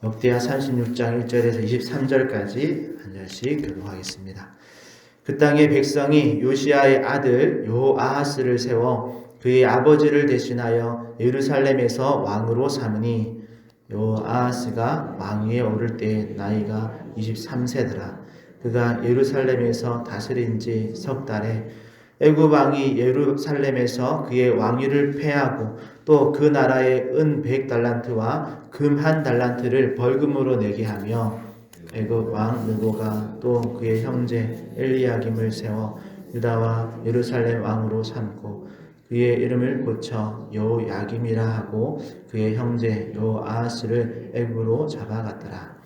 역대하 36장 1절에서 23절까지 한 절씩 교독하겠습니다. 그 땅의 백성이 요시아의 아들 여호아하스를 세워 그의 아버지를 대신하여 예루살렘에서 왕으로 삼으니 여호아하스가 왕위에 오를 때 나이가 23세더라. 그가 예루살렘에서 다스린 지 석 달에 애굽 왕이 예루살렘에서 그의 왕위를 폐하고 또 그 나라에 은 100달란트와 금 1달란트를 벌금으로 내게 하며 애굽 왕 느보가 또 그의 형제 엘리야김을 세워 유다와 예루살렘 왕으로 삼고 그의 이름을 고쳐 여호야김이라 하고 그의 형제 여호아하스를 애굽으로 잡아갔더라.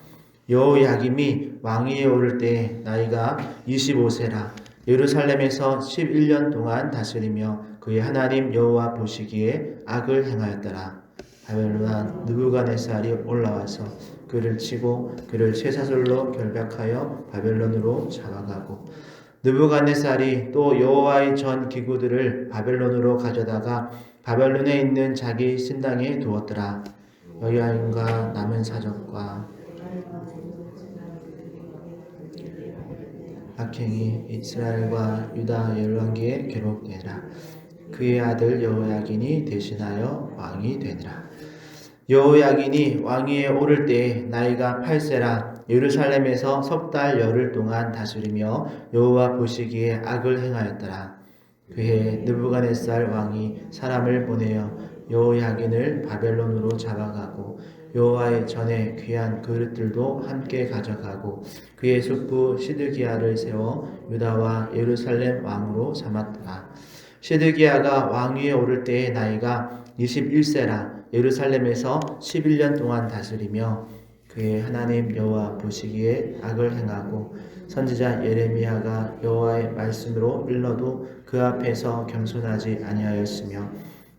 여호야김이 왕위에 오를 때 나이가 25세라. 예루살렘에서 11년 동안 다스리며 그의 하나님 여호와 보시기에 악을 행하였더라. 바벨론 왕 느부갓네살이 올라와서 그를 치고 그를 쇠사슬로 결박하여 바벨론으로 잡아가고 느부갓네살이 또 여호와의 전 기구들을 바벨론으로 가져다가 바벨론에 있는 자기 신당에 두었더라. 여호야김과 남은 사적과 악행이 이스라엘과 유다 열왕기에 기록되니라. 그의 아들 여호야긴이 대신하여 왕이 되니라. 여호야긴이 왕위에 오를 때 나이가 8세라. 예루살렘에서 석 달 열흘 동안 다스리며 여호와 보시기에 악을 행하였더라. 그해 느부갓네살 왕이 사람을 보내어 여호야긴을 바벨론으로 잡아가고 여호와의 전에 귀한 그릇들도 함께 가져가고 그의 숙부 시드기야를 세워 유다와 예루살렘 왕으로 삼았더라. 시드기야가 왕위에 오를 때의 나이가 21세라 예루살렘에서 11년 동안 다스리며 그의 하나님 여호와 보시기에 악을 행하고 선지자 예레미야가 여호와의 말씀으로 일러도 그 앞에서 겸손하지 아니하였으며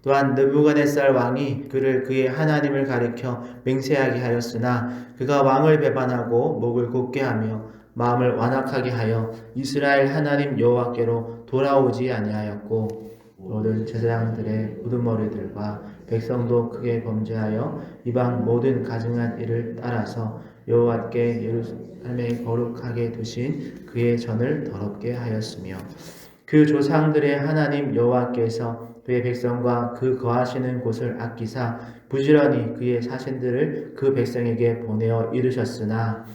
또한 느부갓네살 왕이 그를 그의 하나님을 가리켜 맹세하게 하였으나 그가 왕을 배반하고 목을 곧게 하며 마음을 완악하게 하여 이스라엘 하나님 여호와께로 돌아오지 아니하였고 모든 제사장들의 우두머리들과 백성도 크게 범죄하여 이방 모든 가증한 일을 따라서 여호와께 예루살렘에 거룩하게 두신 그의 전을 더럽게 하였으며 그 조상들의 하나님 여호와께서 그의 백성과 그 거하시는 곳을 아끼사 부지런히 그의 사신들을 그 백성에게 보내어 이르셨으나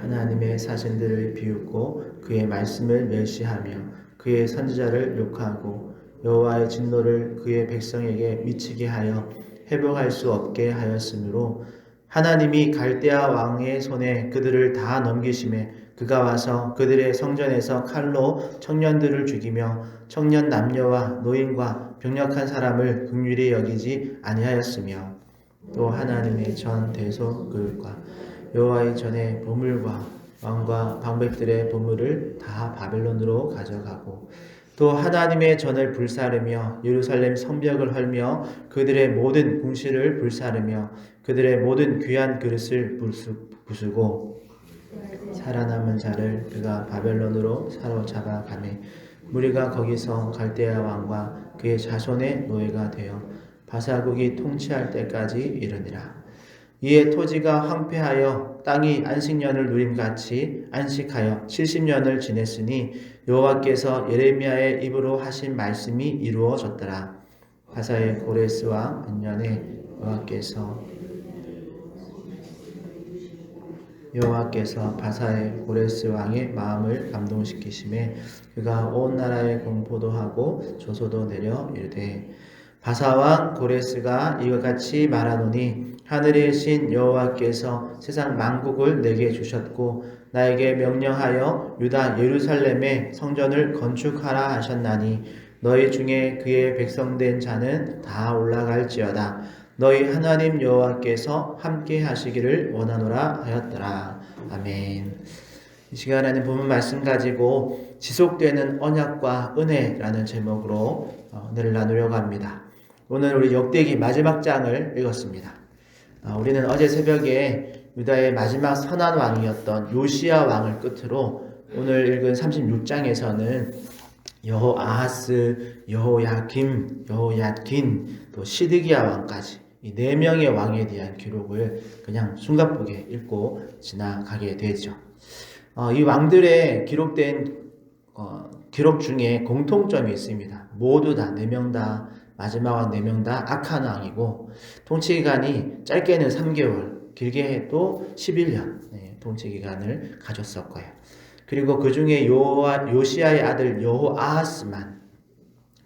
하나님의 사신들을 비웃고 그의 말씀을 멸시하며 그의 선지자를 욕하고 여호와의 진노를 그의 백성에게 미치게 하여 회복할 수 없게 하였으므로 하나님이 갈대아 왕의 손에 그들을 다 넘기심에 그가 와서 그들의 성전에서 칼로 청년들을 죽이며 청년 남녀와 노인과 병력한 사람을 긍휼히 여기지 아니하였으며 또 하나님의 전 대속글과 여호와의 전의 보물과 왕과 방백들의 보물을 다 바벨론으로 가져가고 또 하나님의 전을 불사르며 예루살렘 성벽을 헐며 그들의 모든 궁실을 불사르며 그들의 모든 귀한 그릇을 부수고 살아남은 자를 그가 바벨론으로 사로잡아 가매 무리가 거기서 갈대아 왕과 그의 자손의 노예가 되어 바사국이 통치할 때까지 이르니라. 이에 토지가 황폐하여 땅이 안식년을 누림같이 안식하여 70년을 지냈으니 여호와께서 예레미야의 입으로 하신 말씀이 이루어졌더라. 바사의 고레스 왕 은년에 여호와께서 바사의 고레스 왕의 마음을 감동시키심에 그가 온 나라에 공포도 하고 조소도 내려 이르되 바사왕 고레스가 이와 같이 말하노니 하늘의 신 여호와께서 세상 만국을 내게 주셨고 나에게 명령하여 유다 예루살렘에 성전을 건축하라 하셨나니 너희 중에 그의 백성된 자는 다 올라갈지어다. 너희 하나님 여호와께서 함께 하시기를 원하노라 하였더라. 아멘. 이 시간 하나님 본문 말씀 가지고 지속되는 언약과 은혜라는 제목으로 은혜를 나누려고 합니다. 오늘 우리 역대기 마지막 장을 읽었습니다. 우리는 어제 새벽에 유다의 마지막 선한 왕이었던 요시야 왕을 끝으로 오늘 읽은 36장에서는 여호아하스, 여호야김, 여호야긴, 또 시드기야 왕까지 이 네 명의 왕에 대한 기록을 그냥 숨가쁘게 읽고 지나가게 되죠. 이 왕들의 기록된 기록 중에 공통점이 있습니다. 모두 다 4명 다 마지막 왕 4명 다 악한 왕이고 통치기간이 짧게는 3개월 길게 해도 11년 통치기간을 가졌었고요. 그리고 그 중에 요시야의 아들 여호아하스만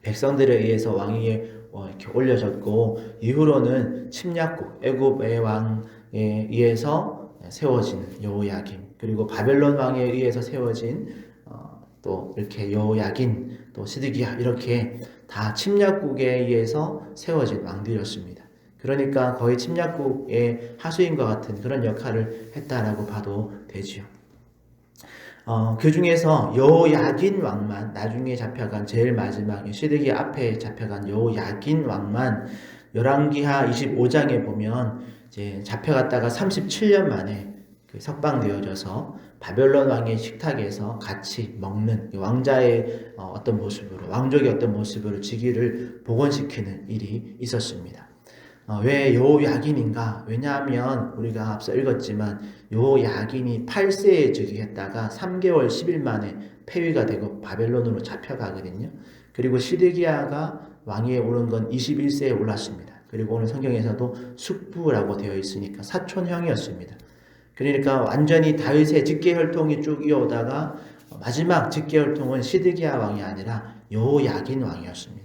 백성들에 의해서 왕위에 이렇게 올려졌고 이후로는 침략국 애굽의 왕에 의해서 세워진 여호야김 그리고 바벨론 왕에 의해서 세워진 또 이렇게 여호야긴 또 시드기야 이렇게 다 침략국에 의해서 세워진 왕들이었습니다. 그러니까 거의 침략국의 하수인과 같은 그런 역할을 했다라고 봐도 되지요. 그 중에서 여호야긴 왕만 나중에 잡혀간 제일 마지막 시드기야 앞에 잡혀간 여호야긴 왕만 열왕기하 25장에 보면 이제 잡혀갔다가 37년 만에 석방되어져서 바벨론 왕의 식탁에서 같이 먹는 왕자의 어떤 모습으로 왕족의 어떤 모습으로 즉위를 복원시키는 일이 있었습니다. 왜 여호야긴인가? 왜냐하면 우리가 앞서 읽었지만 여호야긴이 8세에 즉위했다가 3개월 10일 만에 폐위가 되고 바벨론으로 잡혀가거든요. 그리고 시드기야가 왕위에 오른 건 21세에 올랐습니다. 그리고 오늘 성경에서도 숙부라고 되어 있으니까 사촌형이었습니다. 그러니까 완전히 다윗의 직계혈통이 쭉 이어오다가 마지막 직계혈통은 시드기야 왕이 아니라 여호야긴 왕이었습니다.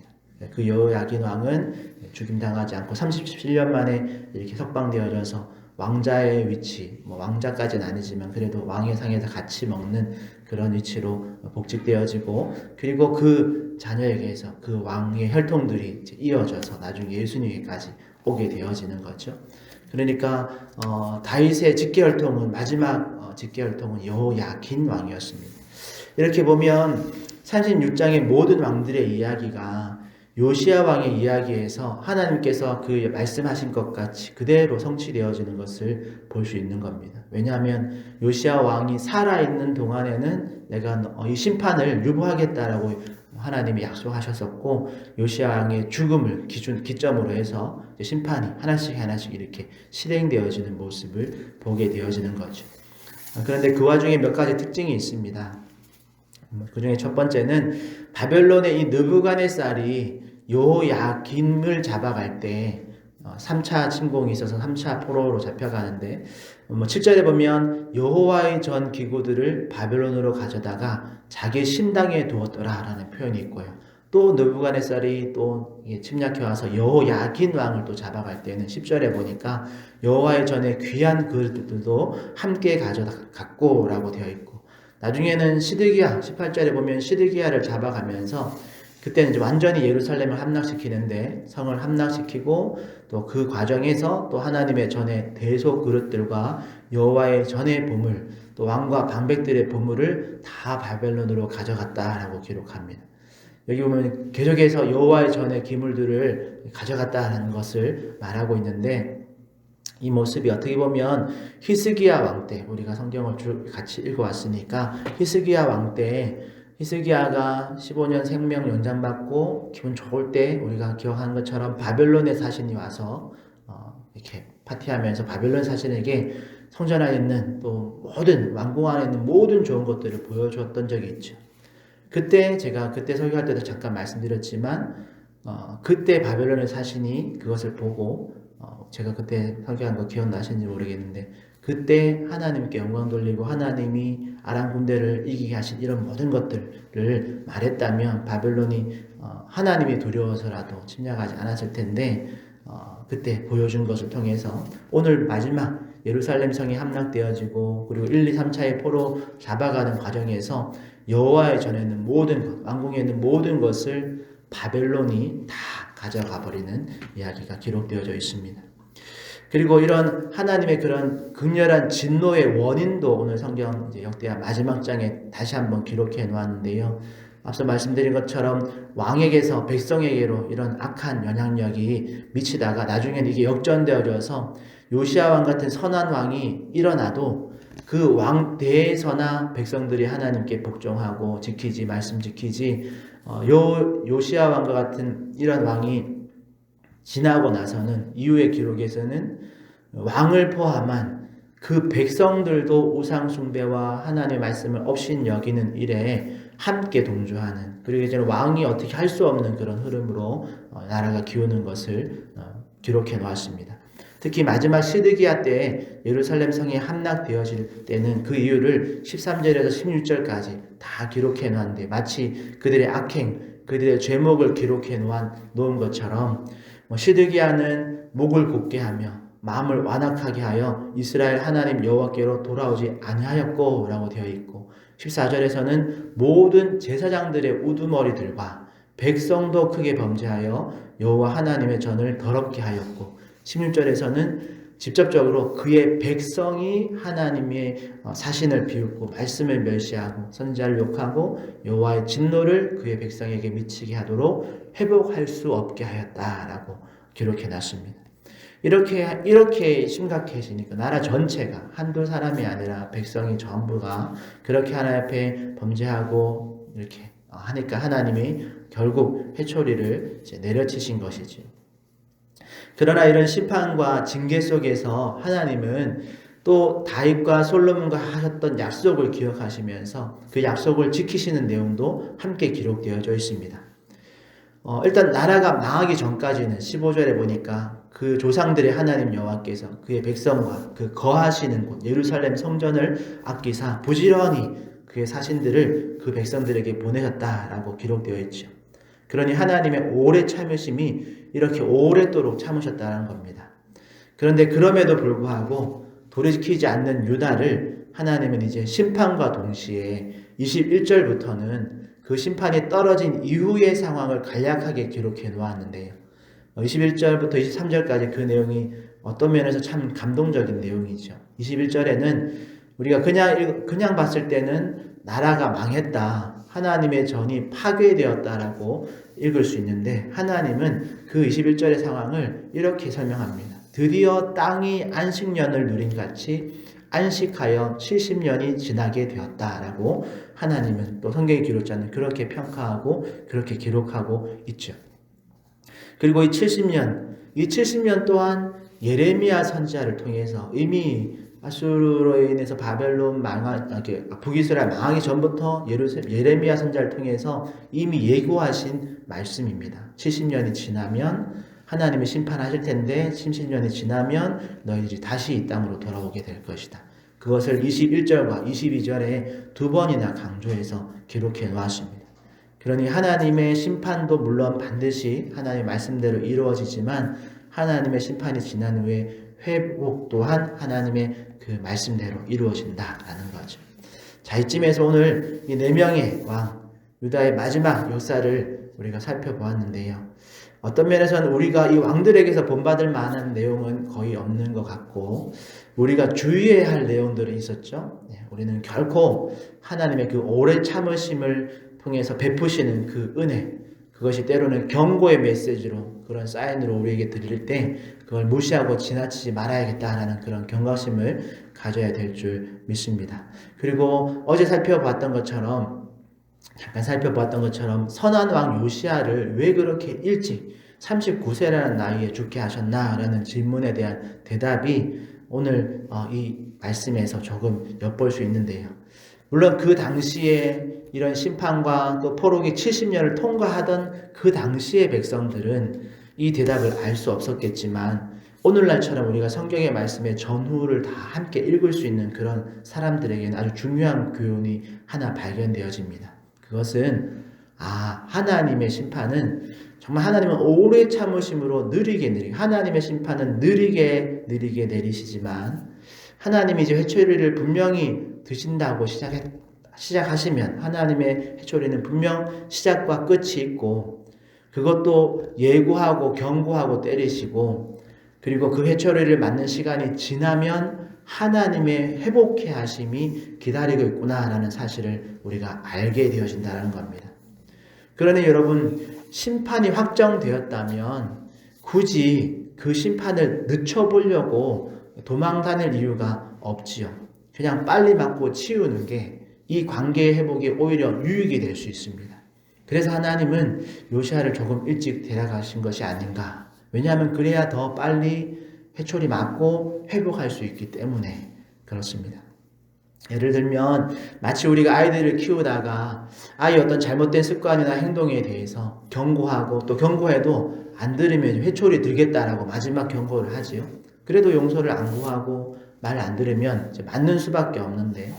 그 여호야긴 왕은 죽임당하지 않고 37년 만에 이렇게 석방되어져서 왕자의 위치, 왕자까지는 아니지만 그래도 왕의 상에서 같이 먹는 그런 위치로 복직되어지고, 그리고 그 자녀에게서 그 왕의 혈통들이 이제 이어져서 나중에 예수님에게까지 오게 되어지는 거죠. 그러니까 다윗의 직계혈통은 마지막 직계혈통은 여호야긴 왕이었습니다. 이렇게 보면 36장의 모든 왕들의 이야기가 요시야 왕의 이야기에서 하나님께서 그 말씀하신 것 같이 그대로 성취되어지는 것을 볼 수 있는 겁니다. 왜냐하면 요시야 왕이 살아있는 동안에는 내가 이 심판을 유보하겠다라고 하나님이 약속하셨었고, 요시야 왕의 죽음을 기점으로 해서 심판이 하나씩 하나씩 이렇게 실행되어지는 모습을 보게 되어지는 거죠. 그런데 그 와중에 몇 가지 특징이 있습니다. 그 중에 첫 번째는 바벨론의 이 느부갓네살이 여호야긴을 잡아갈 때 3차 침공이 있어서 3차 포로로 잡혀가는데 7절에 보면 여호와의 전 기구들을 바벨론으로 가져다가 자기 신당에 두었더라 라는 표현이 있고요. 또 느부갓네살이 또 침략해와서 여호야긴 왕을 또 잡아갈 때는 10절에 보니까 여호와의 전에 귀한 그릇들도 함께 가져갔고 라고 되어 있고, 나중에는 시드기야 18절에 보면 시드기야를 잡아가면서 그때는 이제 완전히 예루살렘을 함락시키는데, 성을 함락시키고 또 그 과정에서 또 하나님의 전에 대소 그릇들과 여호와의 전의 보물, 또 왕과 방백들의 보물을 다 바벨론으로 가져갔다라고 기록합니다. 여기 보면 계속해서 여호와의 전의 기물들을 가져갔다는 것을 말하고 있는데, 이 모습이 어떻게 보면 히스기야 왕 때, 우리가 성경을 같이 읽어왔으니까 히스기야 왕 때 히스기야가 15년 생명 연장받고 기분 좋을 때 우리가 기억하는 것처럼 바벨론의 사신이 와서 이렇게 파티하면서 바벨론 사신에게 성전 안에 있는 또 모든 왕궁 안에 있는 모든 좋은 것들을 보여주었던 적이 있죠. 그때 제가 그때 설교할 때도 잠깐 말씀드렸지만 그때 바벨론의 사신이 그것을 보고 제가 그때 설교한 거 기억나시는지 모르겠는데, 그때 하나님께 영광 돌리고 하나님이 아람 군대를 이기게 하신 이런 모든 것들을 말했다면 바벨론이 하나님이 두려워서라도 침략하지 않았을 텐데, 그때 보여준 것을 통해서 오늘 마지막 예루살렘 성이 함락되어지고 그리고 1, 2, 3차의 포로 잡아가는 과정에서 여호와의 전에 있는 모든 것, 왕궁에 있는 모든 것을 바벨론이 다 가져가 버리는 이야기가 기록되어져 있습니다. 그리고 이런 하나님의 그런 극렬한 진노의 원인도 오늘 성경 이제 역대하 마지막 장에 다시 한번 기록해 놓았는데요. 앞서 말씀드린 것처럼 왕에게서 백성에게로 이런 악한 영향력이 미치다가 나중에는 이게 역전되어져서 요시야 왕 같은 선한 왕이 일어나도 그 왕 대에서나 백성들이 하나님께 복종하고 지키지, 말씀 지키지, 요시야 왕과 같은 이런 왕이 지나고 나서는 이후의 기록에서는 왕을 포함한 그 백성들도 우상 숭배와 하나님의 말씀을 업신여기는 일에 함께 동조하는, 그리고 이제 왕이 어떻게 할 수 없는 그런 흐름으로 나라가 기우는 것을 기록해 놓았습니다. 특히 마지막 시드기야 때 예루살렘 성이 함락되어질 때는 그 이유를 13절에서 16절까지 다 기록해 놓았는데, 마치 그들의 악행, 그들의 죄목을 기록해 놓은 것처럼 시드기야는 목을 굳게 하며 마음을 완악하게 하여 이스라엘 하나님 여호와께로 돌아오지 아니하였고 라고 되어 있고, 14절에서는 모든 제사장들의 우두머리들과 백성도 크게 범죄하여 여호와 하나님의 전을 더럽게 하였고, 16절에서는 직접적으로 그의 백성이 하나님의 사신을 비웃고 말씀을 멸시하고 선지자를 욕하고 여호와의 진노를 그의 백성에게 미치게 하도록 회복할 수 없게 하였다라고 기록해 놨습니다. 이렇게 심각해지니까 나라 전체가 한두 사람이 아니라 백성이 전부가 그렇게 하나님 앞에 범죄하고 이렇게 하니까 하나님이 결국 회초리를 이제 내려치신 것이죠. 그러나 이런 심판과 징계 속에서 하나님은 또 다윗과 솔로몬과 하셨던 약속을 기억하시면서 그 약속을 지키시는 내용도 함께 기록되어져 있습니다. 일단 나라가 망하기 전까지는 15절에 보니까 그 조상들의 하나님 여호와께서 그의 백성과 그 거하시는 곳 예루살렘 성전을 아끼사 부지런히 그의 사신들을 그 백성들에게 보내셨다라고 기록되어 있죠. 그러니 하나님의 오래 참으심이 이렇게 오랫도록 참으셨다는 겁니다. 그런데 그럼에도 불구하고 돌이키지 않는 유다를 하나님은 이제 심판과 동시에 21절부터는 그 심판이 떨어진 이후의 상황을 간략하게 기록해 놓았는데요. 21절부터 23절까지 그 내용이 어떤 면에서 참 감동적인 내용이죠. 21절에는 우리가 그냥 봤을 때는 나라가 망했다, 하나님의 전이 파괴되었다라고 읽을 수 있는데, 하나님은 그 21절의 상황을 이렇게 설명합니다. 드디어 땅이 안식년을 누린 같이 안식하여 70년이 지나게 되었다라고 하나님은, 또 성경의 기록자는 그렇게 평가하고 그렇게 기록하고 있죠. 그리고 이 70년 동안 예레미야 선지자를 통해서 이미 아수르로 인해서 바벨론 북이스라엘 망하기 전부터 예레미야 선지자를 통해서 이미 예고하신 말씀입니다. 70년이 지나면 하나님이 심판하실 텐데 70년이 지나면 너희들이 다시 이 땅으로 돌아오게 될 것이다. 그것을 21절과 22절에 두 번이나 강조해서 기록해 놓았습니다. 그러니 하나님의 심판도 물론 반드시 하나님의 말씀대로 이루어지지만, 하나님의 심판이 지난 후에 회복 또한 하나님의 그 말씀대로 이루어진다라는 거죠. 자, 이쯤에서 오늘 이 4명의 왕, 유다의 마지막 역사를 우리가 살펴보았는데요. 어떤 면에서는 우리가 이 왕들에게서 본받을 만한 내용은 거의 없는 것 같고, 우리가 주의해야 할 내용들은 있었죠. 우리는 결코 하나님의 그 오래 참으심을 통해서 베푸시는 그 은혜, 그것이 때로는 경고의 메시지로, 그런 사인으로 우리에게 들릴 때 그걸 무시하고 지나치지 말아야겠다라는 그런 경각심을 가져야 될 줄 믿습니다. 그리고 어제 잠깐 살펴보았던 것처럼 선한 왕 요시야를 왜 그렇게 일찍 39세라는 나이에 죽게 하셨나라는 질문에 대한 대답이 오늘 이 말씀에서 조금 엿볼 수 있는데요. 물론 그 당시에 이런 심판과 또 포로기 70년을 통과하던 그 당시의 백성들은 이 대답을 알 수 없었겠지만, 오늘날처럼 우리가 성경의 말씀의 전후를 다 함께 읽을 수 있는 그런 사람들에게는 아주 중요한 교훈이 하나 발견되어집니다. 그것은 하나님의 심판은 정말, 하나님은 오래 참으심으로 느리게 하나님의 심판은 느리게 내리시지만, 하나님이 이제 회초리를 분명히 드신다고 시작하시면 하나님의 회초리는 분명 시작과 끝이 있고, 그것도 예고하고 경고하고 때리시고, 그리고 그 회초리를 맞는 시간이 지나면 하나님의 회복해 하심이 기다리고 있구나라는 사실을 우리가 알게 되어진다는 겁니다. 그러니 여러분, 심판이 확정되었다면 굳이 그 심판을 늦춰보려고 도망 다닐 이유가 없지요. 그냥 빨리 맞고 치우는 게 이 관계의 회복이 오히려 유익이 될 수 있습니다. 그래서 하나님은 요시야를 조금 일찍 데려가신 것이 아닌가. 왜냐하면 그래야 더 빨리 회초리 맞고 회복할 수 있기 때문에 그렇습니다. 예를 들면 마치 우리가 아이들을 키우다가 아이의 어떤 잘못된 습관이나 행동에 대해서 경고하고, 또 경고해도 안 들으면 회초리 들겠다라고 마지막 경고를 하지요. 그래도 용서를 안 구하고 말 안 들으면 이제 맞는 수밖에 없는데,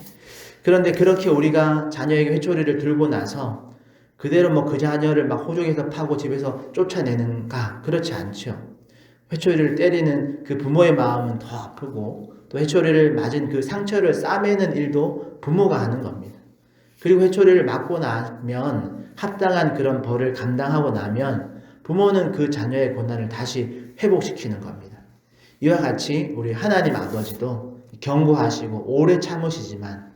그런데 그렇게 우리가 자녀에게 회초리를 들고 나서 그대로 그 자녀를 막 호적에서 파고 집에서 쫓아내는가? 그렇지 않죠. 회초리를 때리는 그 부모의 마음은 더 아프고, 또 회초리를 맞은 그 상처를 싸매는 일도 부모가 하는 겁니다. 그리고 회초리를 맞고 나면, 합당한 그런 벌을 감당하고 나면 부모는 그 자녀의 고난을 다시 회복시키는 겁니다. 이와 같이 우리 하나님 아버지도 경고하시고 오래 참으시지만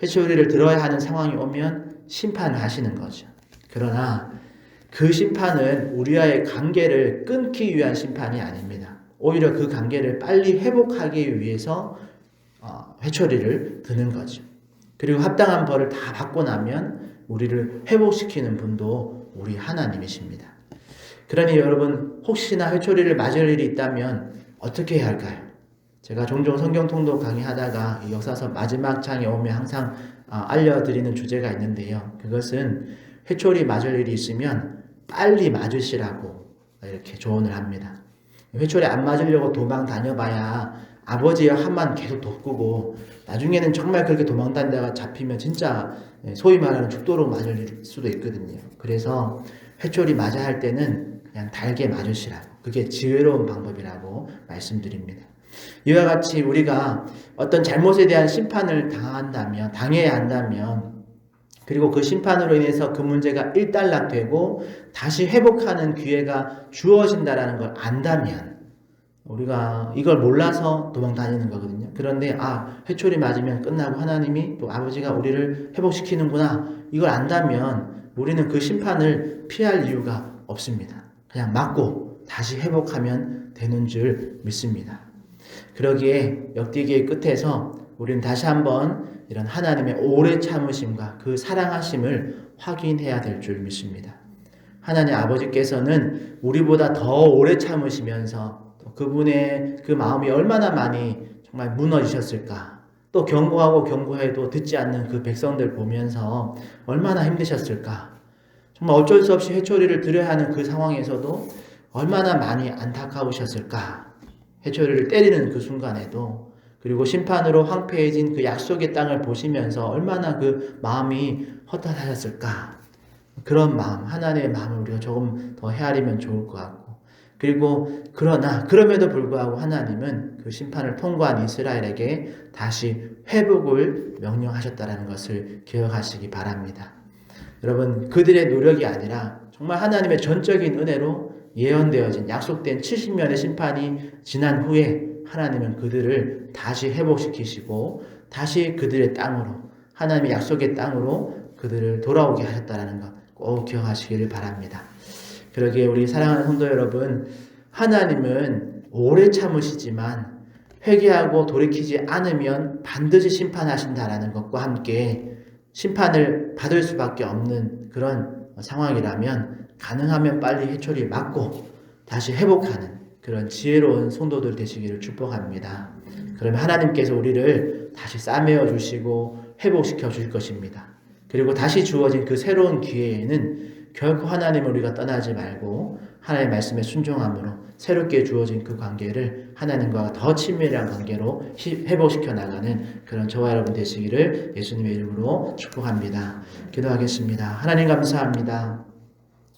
회초리를 들어야 하는 상황이 오면 심판을 하시는 거죠. 그러나 그 심판은 우리와의 관계를 끊기 위한 심판이 아닙니다. 오히려 그 관계를 빨리 회복하기 위해서 회초리를 드는 거죠. 그리고 합당한 벌을 다 받고 나면 우리를 회복시키는 분도 우리 하나님이십니다. 그러니 여러분, 혹시나 회초리를 맞을 일이 있다면 어떻게 해야 할까요? 제가 종종 성경 통독 강의하다가 이 역사서 마지막 장에 오면 항상 알려드리는 주제가 있는데요. 그것은 회초리 맞을 일이 있으면 빨리 맞으시라고 이렇게 조언을 합니다. 회초리 안 맞으려고 도망 다녀봐야 아버지의 한만 계속 돋구고, 나중에는 정말 그렇게 도망 다니다가 잡히면 진짜 소위 말하는 죽도록 맞을 수도 있거든요. 그래서 회초리 맞아야 할 때는 그냥 달게 맞으시라고, 그게 지혜로운 방법이라고 말씀드립니다. 이와 같이 우리가 어떤 잘못에 대한 심판을 당해야 한다면 그리고 그 심판으로 인해서 그 문제가 일단락되고 다시 회복하는 기회가 주어진다라는 걸 안다면, 우리가 이걸 몰라서 도망 다니는 거거든요. 그런데 회초리 맞으면 끝나고 하나님이 또 아버지가 우리를 회복시키는구나, 이걸 안다면 우리는 그 심판을 피할 이유가 없습니다. 그냥 맞고 다시 회복하면 되는 줄 믿습니다. 그러기에 역대기의 끝에서 우리는 다시 한번 이런 하나님의 오래 참으심과 그 사랑하심을 확인해야 될 줄 믿습니다. 하나님 아버지께서는 우리보다 더 오래 참으시면서 또 그분의 그 마음이 얼마나 많이 정말 무너지셨을까, 또 경고하고 경고해도 듣지 않는 그 백성들 보면서 얼마나 힘드셨을까, 정말 어쩔 수 없이 회초리를 들여야 하는 그 상황에서도 얼마나 많이 안타까우셨을까, 회초리를 때리는 그 순간에도, 그리고 심판으로 황폐해진 그 약속의 땅을 보시면서 얼마나 그 마음이 헛헛하셨을까. 그런 마음, 하나님의 마음을 우리가 조금 더 헤아리면 좋을 것 같고, 그리고 그럼에도 불구하고 하나님은 그 심판을 통과한 이스라엘에게 다시 회복을 명령하셨다는 것을 기억하시기 바랍니다. 여러분, 그들의 노력이 아니라 정말 하나님의 전적인 은혜로 예언되어진 약속된 70년의 심판이 지난 후에 하나님은 그들을 다시 회복시키시고 다시 그들의 땅으로, 하나님의 약속의 땅으로 그들을 돌아오게 하셨다는 것 꼭 기억하시기를 바랍니다. 그러기에 우리 사랑하는 성도 여러분, 하나님은 오래 참으시지만 회개하고 돌이키지 않으면 반드시 심판하신다라는 것과 함께 심판을 받을 수밖에 없는 그런 상황이라면 가능하면 빨리 회초리 맞고 다시 회복하는 그런 지혜로운 성도들 되시기를 축복합니다. 그러면 하나님께서 우리를 다시 싸매어 주시고 회복시켜 주실 것입니다. 그리고 다시 주어진 그 새로운 기회에는 결코 하나님을 우리가 떠나지 말고 하나님의 말씀에 순종함으로 새롭게 주어진 그 관계를 하나님과 더 친밀한 관계로 회복시켜 나가는 그런 저와 여러분 되시기를 예수님의 이름으로 축복합니다. 기도하겠습니다. 하나님 감사합니다.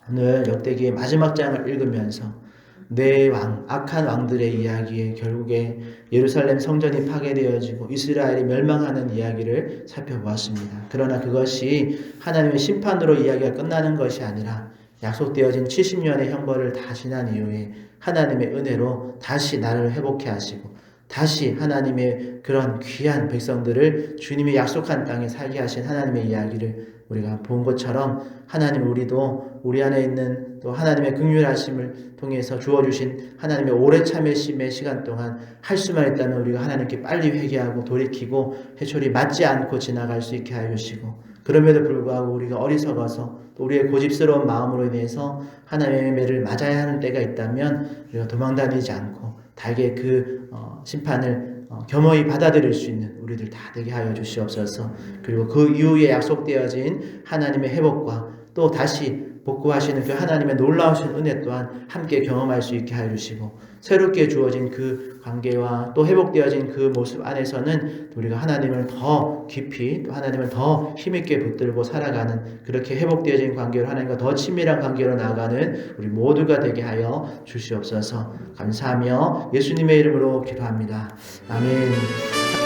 오늘 역대기의 마지막 장을 읽으면서 네 왕, 악한 왕들의 이야기에 결국에 예루살렘 성전이 파괴되어지고 이스라엘이 멸망하는 이야기를 살펴보았습니다. 그러나 그것이 하나님의 심판으로 이야기가 끝나는 것이 아니라 약속되어진 70년의 형벌을 다 지난 이후에 하나님의 은혜로 다시 나를 회복해 하시고 다시 하나님의 그런 귀한 백성들을 주님이 약속한 땅에 살게 하신 하나님의 이야기를 우리가 본 것처럼 하나님, 우리도 우리 안에 있는 또 하나님의 긍휼하심을 통해서 주어주신 하나님의 오래 참으심의 시간 동안 할 수만 있다면 우리가 하나님께 빨리 회개하고 돌이키고 회초리 맞지 않고 지나갈 수 있게 하여 주시고, 그럼에도 불구하고 우리가 어리석어서 또 우리의 고집스러운 마음으로 인해서 하나님의 매를 맞아야 하는 때가 있다면 우리가 도망다니지 않고 달게 그 심판을 겸허히 받아들일 수 있는 우리들 다 되게 하여 주시옵소서. 그리고 그 이후에 약속되어진 하나님의 회복과 또 다시 복구하시는 그 하나님의 놀라우신 은혜 또한 함께 경험할 수 있게 하여 주시고, 새롭게 주어진 그 관계와 또 회복되어진 그 모습 안에서는 우리가 하나님을 더 깊이 또 하나님을 더 힘있게 붙들고 살아가는, 그렇게 회복되어진 관계로 하나님과 더 친밀한 관계로 나아가는 우리 모두가 되게 하여 주시옵소서. 감사하며 예수님의 이름으로 기도합니다. 아멘.